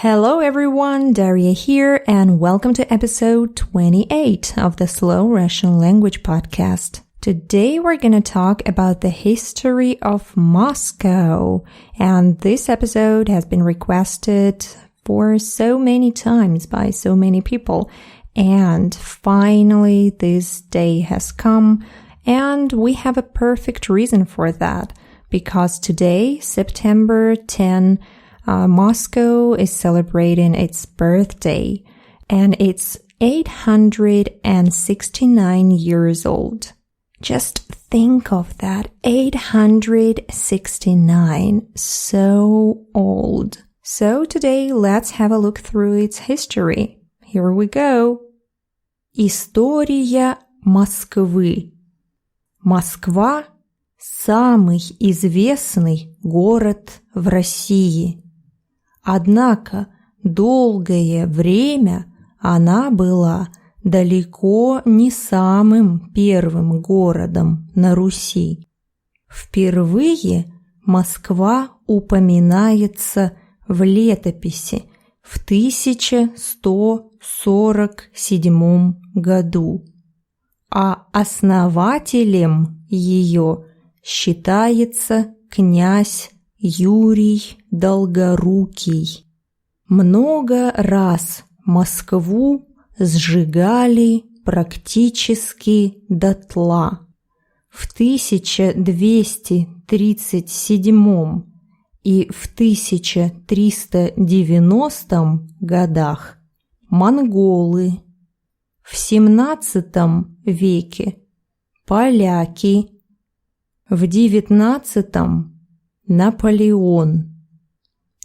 Hello everyone, Daria here, and welcome to episode 28 of the Slow Russian Language Podcast. Today we're going to talk about the history of Moscow, and this episode has been requested for so many times by so many people, and finally this day has come, and we have a perfect reason for that, because today, September 10, Moscow is celebrating its birthday, and it's 869 years old. Just think of that, 869, so old. So today, let's have a look through its history. Here we go. История Москвы. Москва – самый известный город в России. Однако долгое время она была далеко не самым первым городом на Руси. Впервые Москва упоминается в летописи в 1147 году, а основателем ее считается князь Юрий Долгорукий. Много раз Москву сжигали практически дотла. В 1237 и в 1390 годах монголы, в XVII веке поляки, в XIX Наполеон.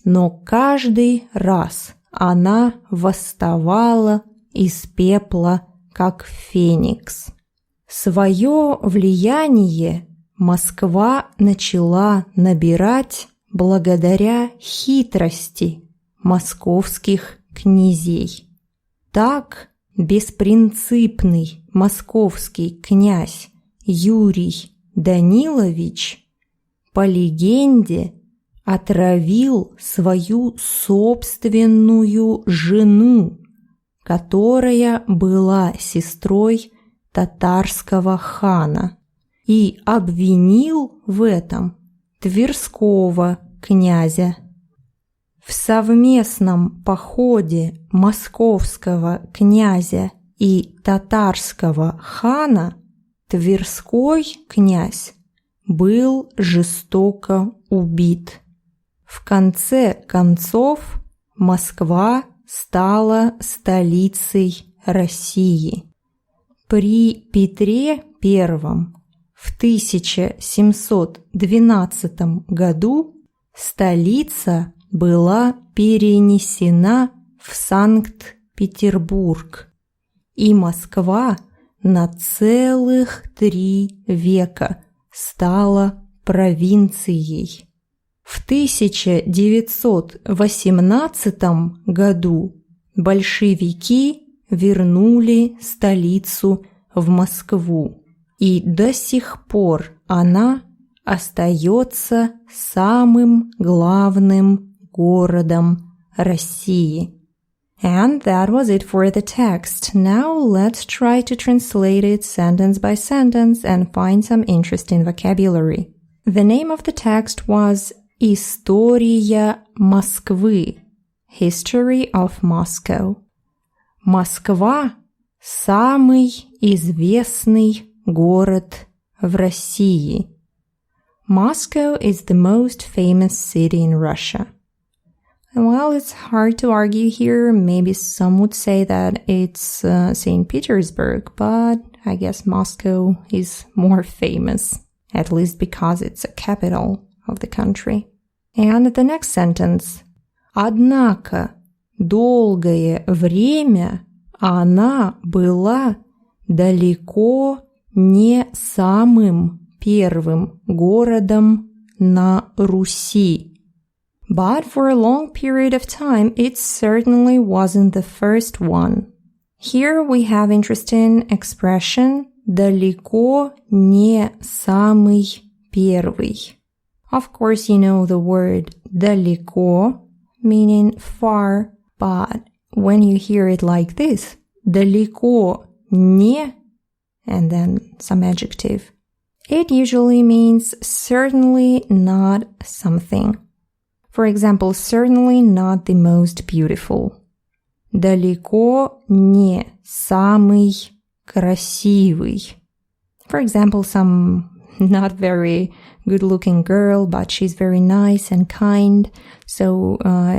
Но каждый раз она восставала из пепла, как феникс. Свое влияние Москва начала набирать благодаря хитрости московских князей. Так беспринципный московский князь Юрий Данилович, по легенде, отравил свою собственную жену, которая была сестрой татарского хана, и обвинил в этом тверского князя. В совместном походе московского князя и татарского хана тверской князь был жестоко убит. В конце концов, Москва стала столицей России. При Петре I в 1712 году столица была перенесена в Санкт-Петербург, и Москва на целых 3 века стала провинцией. В 1918 году большевики вернули столицу в Москву, и до сих пор она остается самым главным городом России. And that was it for the text. Now let's try to translate it sentence by sentence and find some interesting vocabulary. The name of the text was История Москвы, History of Moscow. Москва – самый известный город в России. Moscow is the most famous city in Russia. Well, it's hard to argue here. Maybe some would say that it's St. Petersburg, but I guess Moscow is more famous, at least because it's a capital of the country. And the next sentence. Однако долгое время она была далеко не самым первым городом на Руси. But for a long period of time, it certainly wasn't the first one. Here we have interesting expression «далеко не самый первый». Of course, you know the word «далеко» meaning far, but when you hear it like this, далеко не, and then some adjective, it usually means certainly not something. For example, certainly not the most beautiful. Далеко не самый красивый. For example, some not very good-looking girl, but she's very nice and kind. So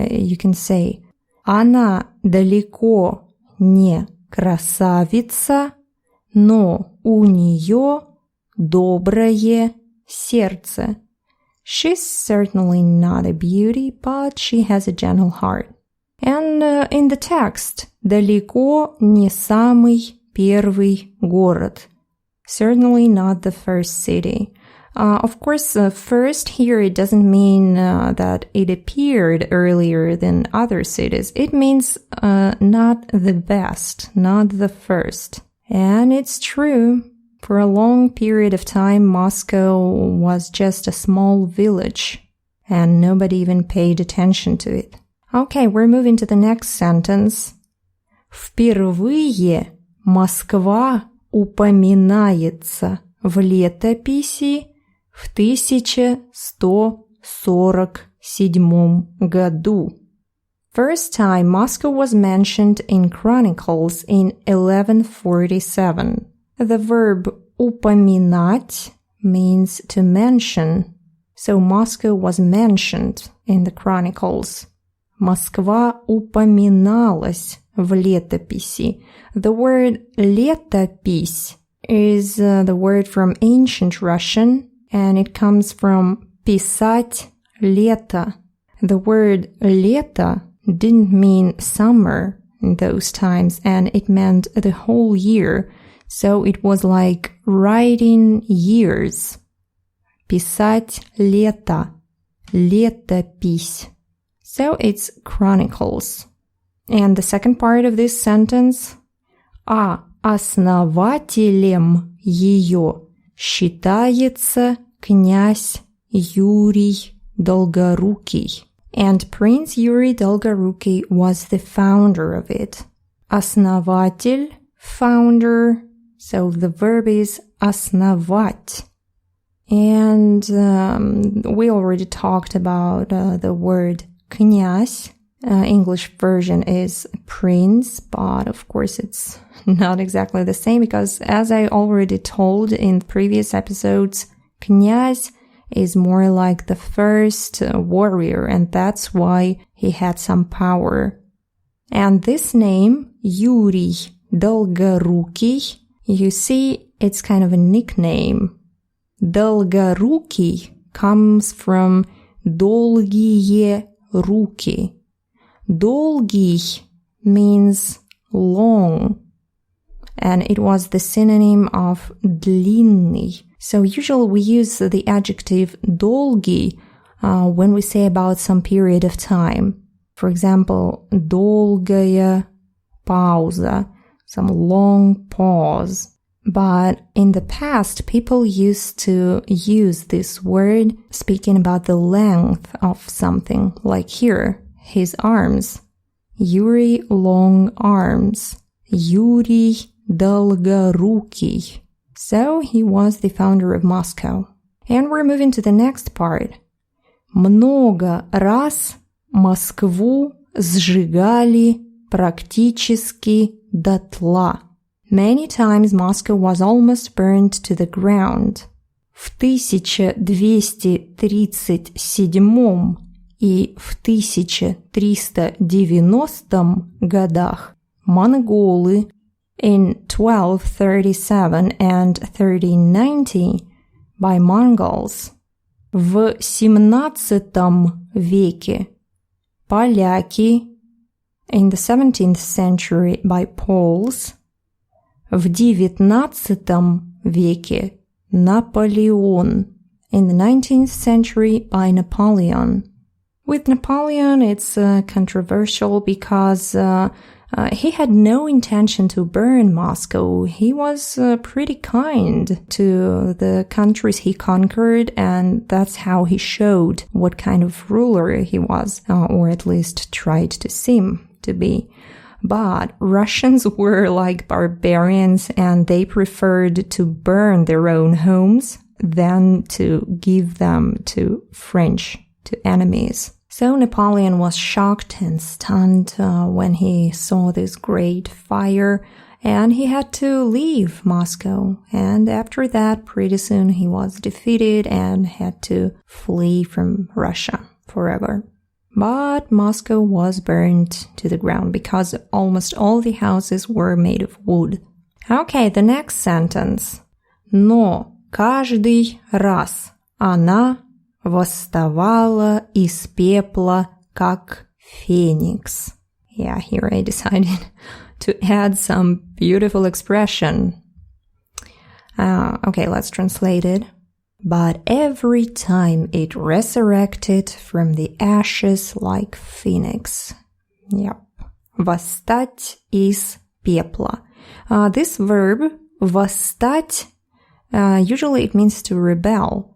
you can say, она далеко не красавица, но у нее доброе сердце. She's certainly not a beauty, but she has a gentle heart. And in the text, далеко не самый первый город. Certainly not the first city. Of course, first here it doesn't mean that it appeared earlier than other cities. It means not the best, not the first. And it's true. For a long period of time, Moscow was just a small village, and nobody even paid attention to it. Okay, we're moving to the next sentence. Впервые Москва упоминается в летописи в 1147 году. First time Moscow was mentioned in chronicles in 1147. The verb упоминать means to mention, so Moscow was mentioned in the chronicles. Москва упоминалась в летописи. The word летопись is the word from ancient Russian, and it comes from писать лето. The word лето didn't mean summer in those times, and it meant the whole year. So it was like writing years. Писать лето. Летопись. So it's chronicles. And the second part of this sentence. А основателем ее считается князь Юрий Долгорукий. And Prince Юрий Долгорукий was the founder of it. Основатель, founder. So the verb is основать. And we already talked about the word князь. English version is prince, but of course it's not exactly the same because as I already told in previous episodes, князь is more like the first warrior, and that's why he had some power. And this name, Юрий Долгорукий, you see, it's kind of a nickname. Долгорукий comes from долгие руки. Долгий means long, and it was the synonym of длинный. So usually we use the adjective долгий when we say about some period of time. For example, долгая пауза, some long pause. But in the past, people used to use this word speaking about the length of something, like here, his arms. Юрий long arms. Юрий Долгорукий. So he was the founder of Moscow. And we're moving to the next part. Много раз Москву сжигали практически дотла. Many times Moscow was almost burned to the ground. В 1237 и в 1390 годах монголы in 1237 and 1390 by Mongols. В 17 веке поляки in the 17th century by Poles. В 19 веке Наполеон in the 19th century by Napoleon. With Napoleon, it's controversial because he had no intention to burn Moscow. He was pretty kind to the countries he conquered, and that's how he showed what kind of ruler he was, or at least tried to seem to be. But Russians were like barbarians, and they preferred to burn their own homes than to give them to French, to enemies. So Napoleon was shocked and stunned when he saw this great fire, and he had to leave Moscow. And after that, pretty soon he was defeated and had to flee from Russia forever. But Moscow was burned to the ground because almost all the houses were made of wood. Okay, the next sentence. Но каждый раз она восставала из пепла, как феникс. Yeah, here I decided to add some beautiful expression. Okay, let's translate it. But every time it resurrected from the ashes like phoenix. Yep. Восстать из пепла. This verb, восстать, usually it means to rebel.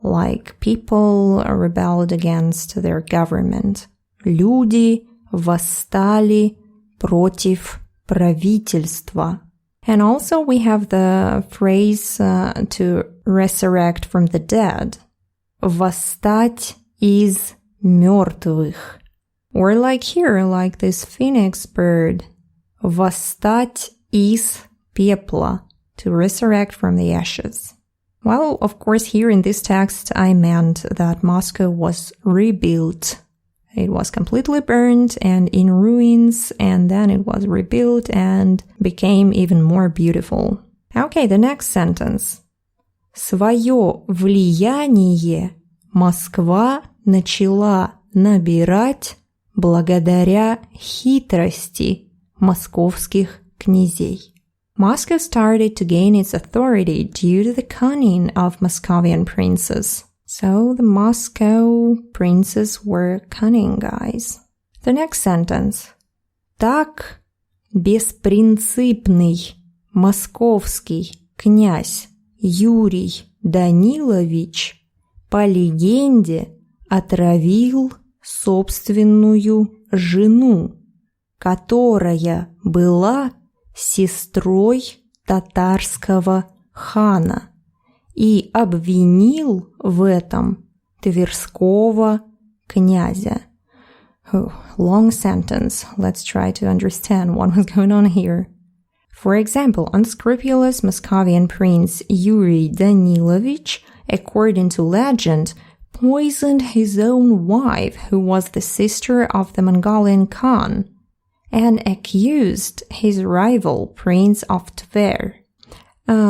Like people rebelled against their government. Люди восстали против правительства. And also we have the phrase to resurrect from the dead. Восстать из мертвых. Or like here, like this phoenix bird. Восстать из пепла. To resurrect from the ashes. Well, of course, here in this text, I meant that Moscow was rebuilt. It was completely burned and in ruins, and then it was rebuilt and became even more beautiful. Okay, the next sentence. Своё влияние Москва начала набирать благодаря хитрости московских князей. Moscow started to gain its authority due to the cunning of Moscovian princes. So the Moscow princes were cunning guys. The next sentence. Так беспринципный московский князь Юрий Данилович по легенде отравил собственную жену, которая была сестрой татарского хана и обвинил в этом Тверского князя. Long sentence. Let's try to understand what was going on here. For example, unscrupulous Moscovian prince Юрий Данилович, according to legend, poisoned his own wife, who was the sister of the Mongolian Khan, and accused his rival, Prince of Tver.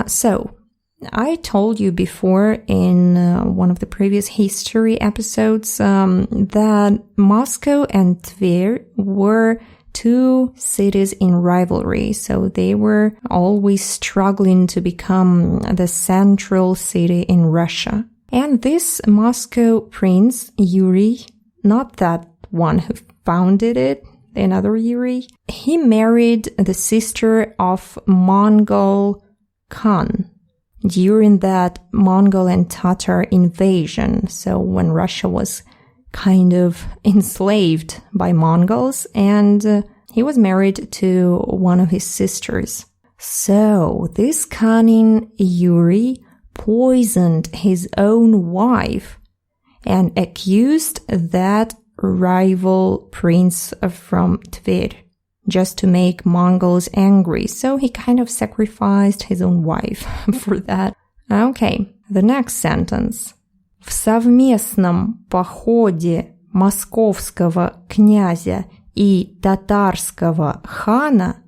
So, I told you before in one of the previous history episodes that Moscow and Tver were two cities in rivalry, so they were always struggling to become the central city in Russia. And this Moscow prince, Yuri, not that one who founded it, another Yuri, he married the sister of Mongol Khan during that Mongol and Tatar invasion. So when Russia was kind of enslaved by Mongols, and he was married to one of his sisters. So this cunning Yuri poisoned his own wife and accused that rival prince from Tver just to make Mongols angry. So he kind of sacrificed his own wife for that. Okay, the next sentence. В совместном походе московского князя и татарского хана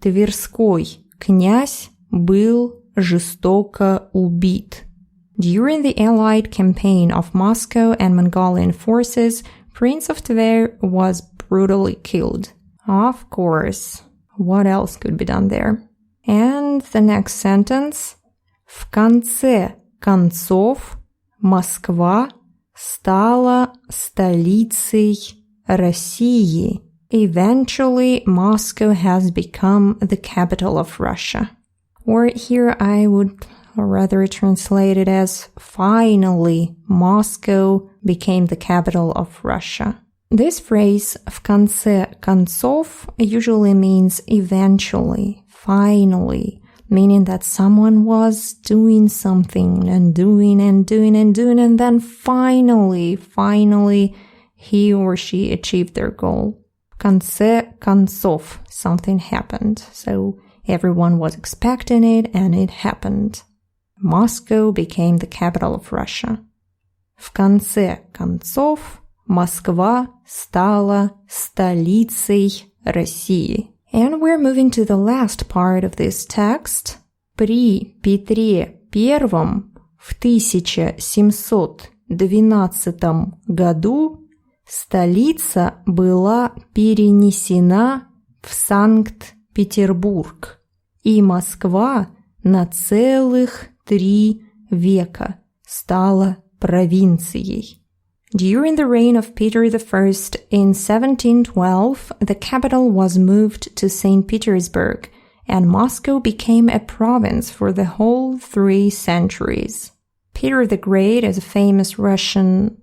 Тверской князь был жестоко убит. During the allied campaign of Moscow and Mongolian forces, Prince of Tver was brutally killed. Of course, what else could be done there? And the next sentence. В конце концов Москва стала столицей России. Eventually, Moscow has become the capital of Russia. Or here I would rather translate it as finally Moscow became the capital of Russia. This phrase в конце концов usually means eventually, finally, meaning that someone was doing something and doing, and then finally he or she achieved their goal. В конце концов, something happened. So everyone was expecting it and it happened. Moscow became the capital of Russia. В конце концов, Москва стала столицей России. And we're moving to the last part of this text. При Петре I в 1712 году столица была перенесена в Санкт-Петербург, и Москва на целых 3 века стала провинцией. During the reign of Peter I in 1712, the capital was moved to St. Petersburg, and Moscow became a province for the whole 3 centuries. Peter the Great is a famous Russian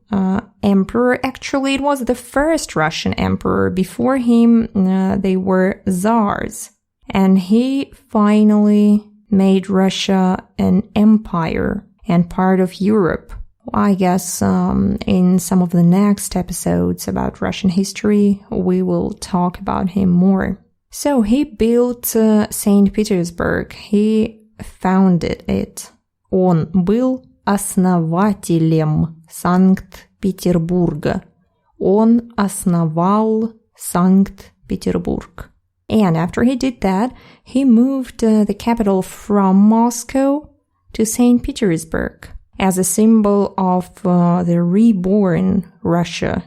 emperor. Actually, it was the first Russian emperor. Before him, they were czars. And he finally made Russia an empire and part of Europe. I guess in some of the next episodes about Russian history, we will talk about him more. So he built St. Petersburg. He founded it. Он был основателем Санкт-Петербурга. Он основал Санкт-Петербург. And after he did that, he moved the capital from Moscow to St. Petersburg as a symbol of the reborn Russia,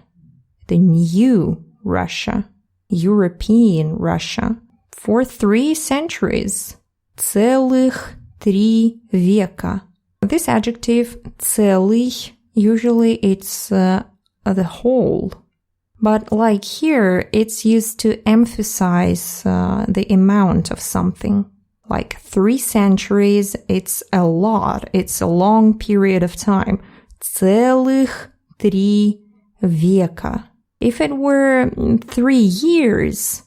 the new Russia, European Russia, for 3 centuries. Целых 3 века. This adjective, целый, usually it's the whole. But like here, it's used to emphasize the amount of something. Like 3 centuries, it's a lot. It's a long period of time. Целых 3 века. If it were 3 years,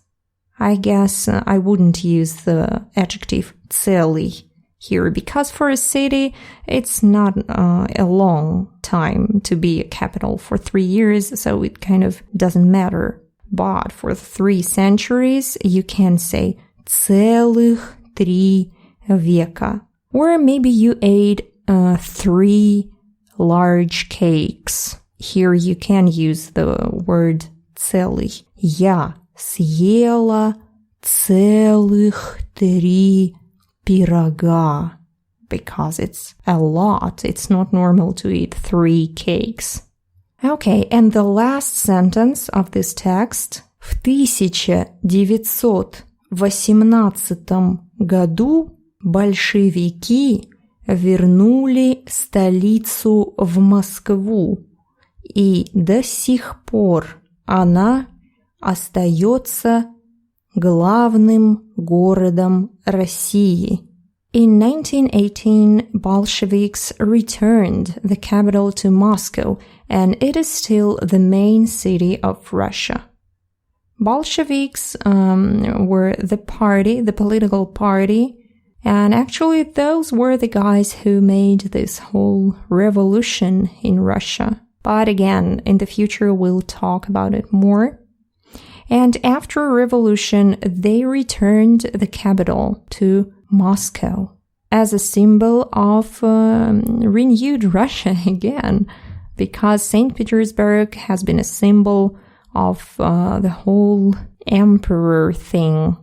I guess I wouldn't use the adjective целый here, because for a city, it's not a long time to be a capital for 3 years, so it kind of doesn't matter. But for 3 centuries, you can say целых 3 века. Or maybe you ate 3 large cakes. Here you can use the word целый. Я съела целых 3 пирога. Because it's a lot. It's not normal to eat 3 cakes. Okay, and the last sentence of this text. В 1918 году большевики вернули столицу в Москву, и до сих пор она остается главным городом России. In 1918, Bolsheviks returned the capital to Moscow, and it is still the main city of Russia. Bolsheviks were the political party, and actually those were the guys who made this whole revolution in Russia. But again, in the future we'll talk about it more. And after a revolution, they returned the capital to Moscow as a symbol of renewed Russia again, because St. Petersburg has been a symbol of the whole emperor thing,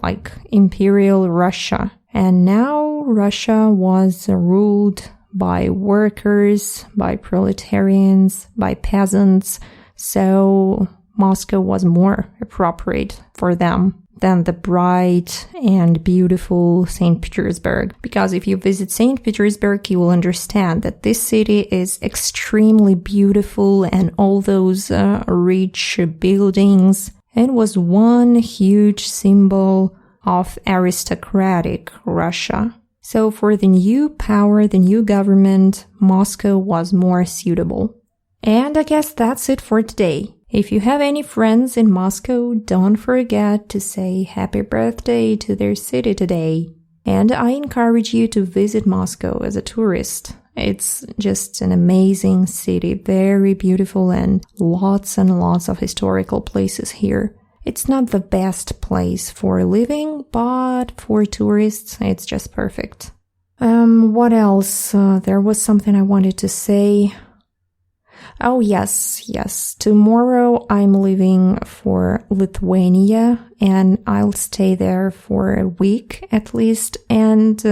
like imperial Russia. And now Russia was ruled by workers, by proletarians, by peasants, so Moscow was more appropriate for them. than the bright and beautiful St. Petersburg. Because if you visit St. Petersburg, you will understand that this city is extremely beautiful, and all those rich buildings. It was one huge symbol of aristocratic Russia. So for the new power, the new government, Moscow was more suitable. And I guess that's it for today. If you have any friends in Moscow, don't forget to say happy birthday to their city today. And I encourage you to visit Moscow as a tourist. It's just an amazing city, very beautiful, and lots of historical places here. It's not the best place for living, but for tourists, it's just perfect. What else? There was something I wanted to say. Oh, yes. Tomorrow I'm leaving for Lithuania, and I'll stay there for a week at least, and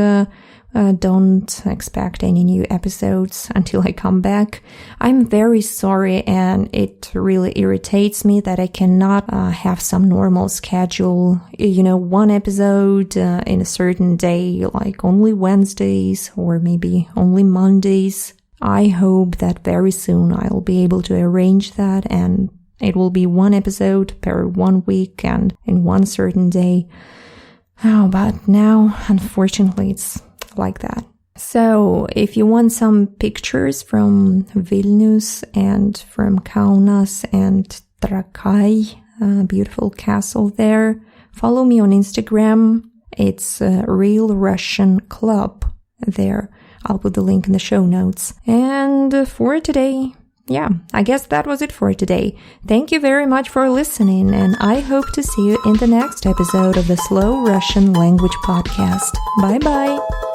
don't expect any new episodes until I come back. I'm very sorry, and it really irritates me that I cannot have some normal schedule, one episode in a certain day, like only Wednesdays or maybe only Mondays. I hope that very soon I'll be able to arrange that, and it will be one episode per 1 week and in one certain day. Oh, but now, unfortunately, it's like that. So, if you want some pictures from Vilnius and from Kaunas and Trakai, a beautiful castle there, follow me on Instagram. It's a Real Russian Club there. I'll put the link in the show notes. And for today, I guess that was it for today. Thank you very much for listening, and I hope to see you in the next episode of the Slow Russian Language Podcast. Bye-bye!